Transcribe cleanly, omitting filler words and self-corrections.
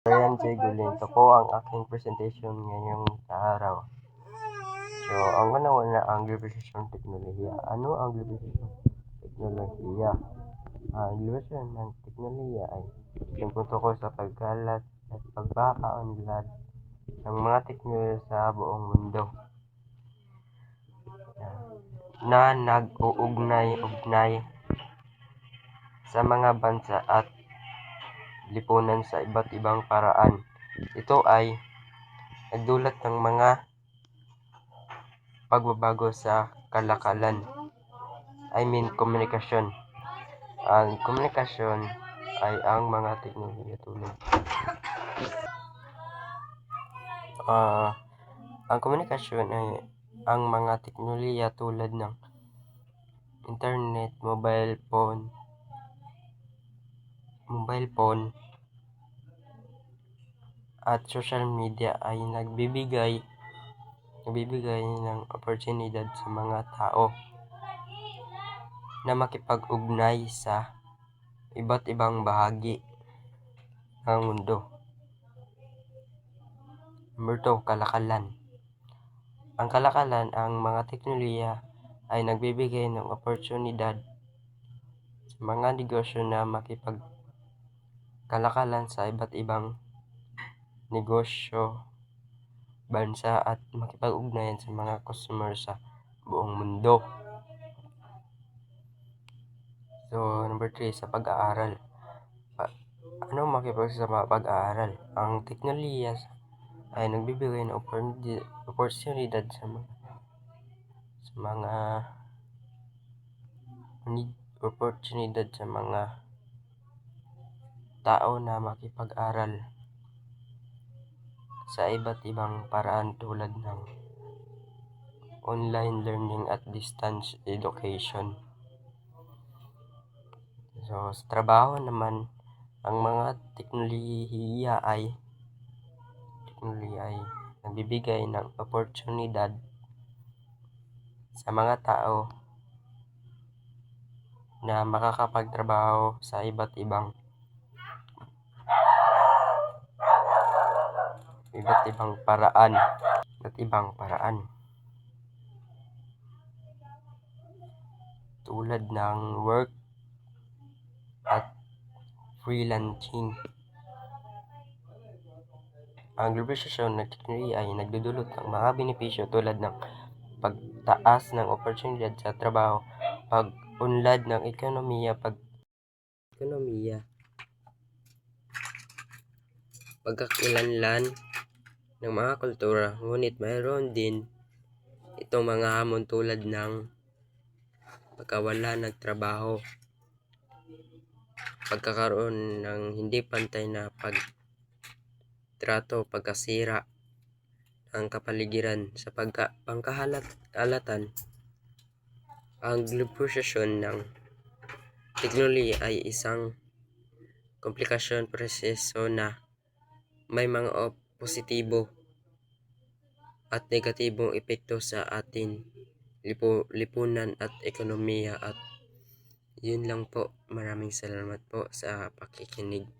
Ayan, Jay Gulin. Ito po ang aking presentation ngayong araw. So, ang una ang globalisasyon teknolohiya. Ano ang globalisasyon teknolohiya? Ang globalisasyon ng teknolohiya ay tungkol sa pagkalat at pagkakaunlad ng mga teknolohiya sa buong mundo na nag-uugnay-ugnay sa mga bansa at lipunan sa iba't ibang paraan. Ito ay nagdulot ng mga pagbabago sa kalakalan. Komunikasyon. Ang komunikasyon ay ang mga teknolohiya tulad. Ang komunikasyon ay ang mga teknolohiya tulad ng internet, mobile phone at social media ay nagbibigay ng oportunidad sa mga tao na makipag-ugnay sa iba't ibang bahagi ng mundo. Number 2, kalakalan. Ang kalakalan, ang mga teknolohiya ay nagbibigay ng oportunidad sa mga negosyo na makipagkalakalan sa iba't ibang negosyo, bansa at makipag-ugnayan sa mga customer sa buong mundo. So, number 3, sa pag-aaral. Ano sa pag-aaral? Ang teknolohiya ay nagbibigay ng oportunidad sa mga tao na makipag-aral sa iba't ibang paraan tulad ng online learning at distance education. So, sa trabaho naman, ang mga teknolohiya ay nagbibigay ng oportunidad sa mga tao na makakapagtrabaho sa iba't ibang paraan. Tulad ng work at freelancing. Ang globalisasyon ng teknolohiya ay nagdudulot ng mga benepisyo tulad ng pagtaas ng oportunidad sa trabaho, pag-unlad ng ekonomiya, pagkakilanlan ng mga kultura, ngunit mayroon din itong mga hamon tulad ng pagkawala ng trabaho, pagkakaroon ng hindi pantay na pagtrato, pagkasira ng kapaligiran sa pangkahalatan. Ang globalisasyon ng teknolohiya ay isang komplikasyon proseso na may mga positibo at negatibong epekto sa atin lipunan at ekonomiya. At yun lang po. Maraming salamat po sa pakikinig.